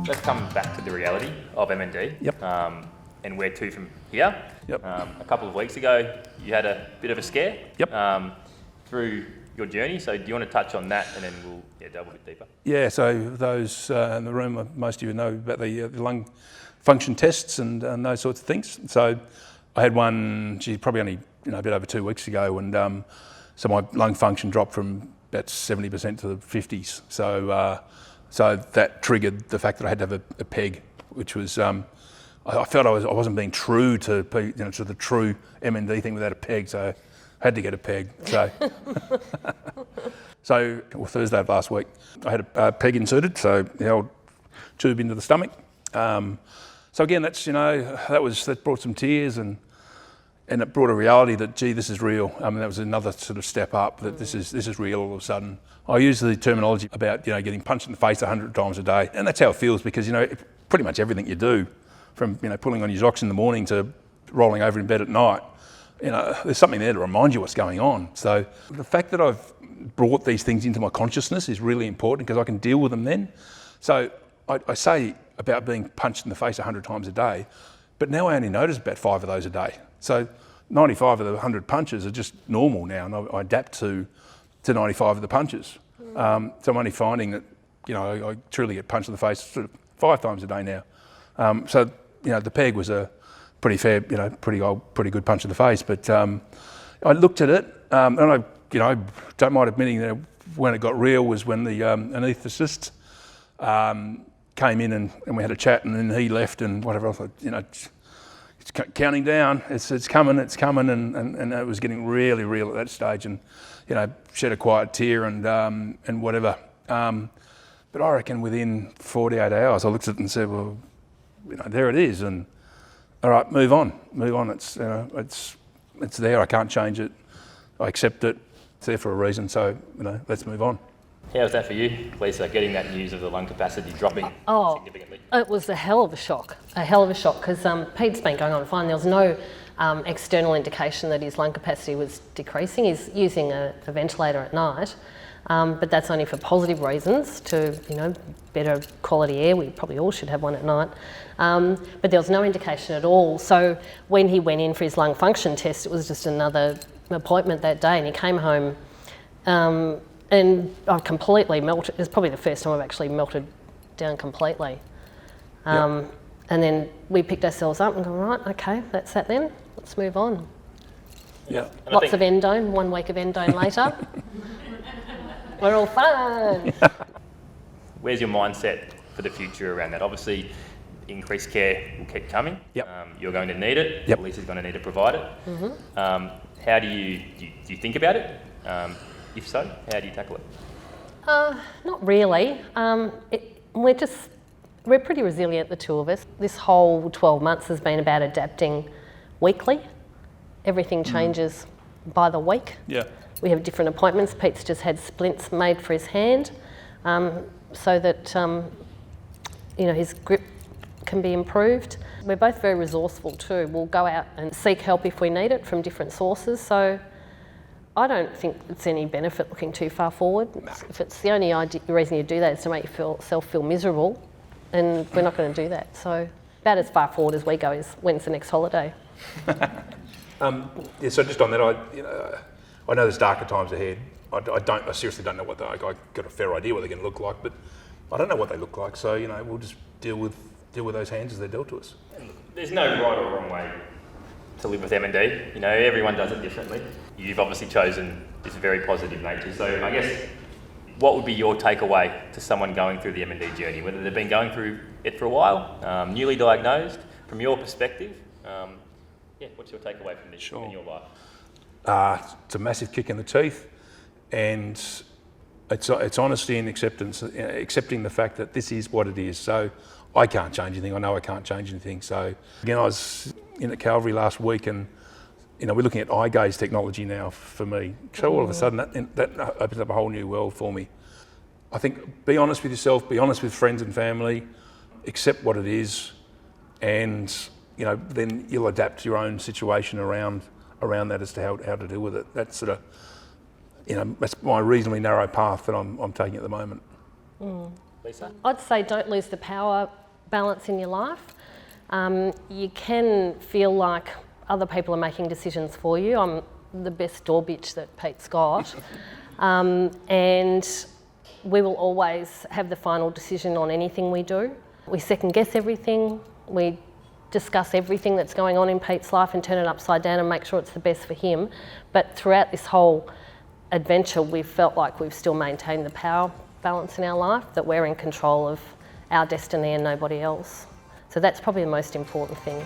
Let's come back to the reality of MND. Yep. And where to from here. Yep. A couple of weeks ago, you had a bit of a scare. Yep. Through your journey. So do you want to touch on that, and then we'll delve a bit deeper? Yeah, so those in the room, most of you know about the lung function tests and those sorts of things. So I had one, probably only a bit over 2 weeks ago, and so my lung function dropped from about 70% to the 50s. So that triggered the fact that I had to have a peg, which was I felt I wasn't being true to to the true MND thing without a peg. So I had to get a peg. So, Thursday of last week, I had a peg inserted, so the old tube into the stomach. So again, that brought some tears, and it brought a reality that, gee, this is real. I mean, that was another sort of step up, that this is real all of a sudden. I use the terminology about getting punched in the face 100 times a day, and that's how it feels, because pretty much everything you do, from pulling on your socks in the morning to rolling over in bed at night, there's something there to remind you what's going on. So the fact that I've brought these things into my consciousness is really important, because I can deal with them then. So I say about being punched in the face 100 times a day, but now I only notice about 5 of those a day. So 95 of the 100 punches are just normal now, and I adapt to 95 of the punches. So I'm only finding that I truly get punched in the face sort of 5 times a day now. So the peg was a pretty fair, pretty good punch in the face. But I looked at it, and I don't mind admitting that when it got real was when the anaesthetist came in and we had a chat, and then he left and whatever. I thought, it's counting down. It's coming, and it was getting really real at that stage, and shed a quiet tear and whatever. But I reckon within 48 hours, I looked at it and said, well, there it is, and all right, move on. It's there. I can't change it. I accept it. It's there for a reason. So let's move on. How was that for you, Lisa, getting that news of the lung capacity dropping significantly? It was a hell of a shock, because Pete's been going on fine. There was no external indication that his lung capacity was decreasing. He's using a ventilator at night, but that's only for positive reasons, to better quality air. We probably all should have one at night. But there was no indication at all. So when he went in for his lung function test, it was just another appointment that day, and he came home and I completely melted. It was probably the first time I've actually melted down completely. And then we picked ourselves up and go, right, okay, that's that then. Let's move on. Yeah. Lots of endone, 1 week of endone later. We're all fine. Where's your mindset for the future around that? Obviously, increased care will keep coming. Yep. You're going to need it. Yep. Lisa's going to need to provide it. Mm-hmm. How do you think about it? If so, how do you tackle it? Not really. We're pretty resilient, the two of us. This whole 12 months has been about adapting weekly. Everything changes by the week. Yeah. We have different appointments. Pete's just had splints made for his hand, so that his grip can be improved. We're both very resourceful too. We'll go out and seek help if we need it from different sources. So I don't think it's any benefit looking too far forward. No. If it's the only reason you do that is to make yourself feel miserable, and we're not going to do that. So about as far forward as we go is when's the next holiday. So just on that, I know there's darker times ahead. I seriously don't know what I got a fair idea what they're going to look like, but I don't know what they look like. So we'll just deal with those hands as they're dealt to us. There's no right or wrong way to live with MND. Everyone does it differently. You've obviously chosen this very positive nature. So I guess, what would be your takeaway to someone going through the MND journey, whether they've been going through it for a while, newly diagnosed, from your perspective? What's your takeaway from this in your life? It's a massive kick in the teeth, and it's honesty and acceptance, accepting the fact that this is what it is. So I can't change anything. I know I can't change anything. So again, I was in at Calvary last week, and we're looking at eye gaze technology now for me. So all of a sudden that opens up a whole new world for me. I think be honest with yourself, be honest with friends and family, accept what it is, and then you'll adapt your own situation around that as to how to deal with it. That's that's my reasonably narrow path that I'm taking at the moment. Lisa? I'd say don't lose the power balance in your life. You can feel like other people are making decisions for you. I'm the best door bitch that Pete's got. And we will always have the final decision on anything we do. We second guess everything. We discuss everything that's going on in Pete's life and turn it upside down and make sure it's the best for him. But throughout this whole adventure, we've felt like we've still maintained the power balance in our life, that we're in control of our destiny and nobody else. So that's probably the most important thing.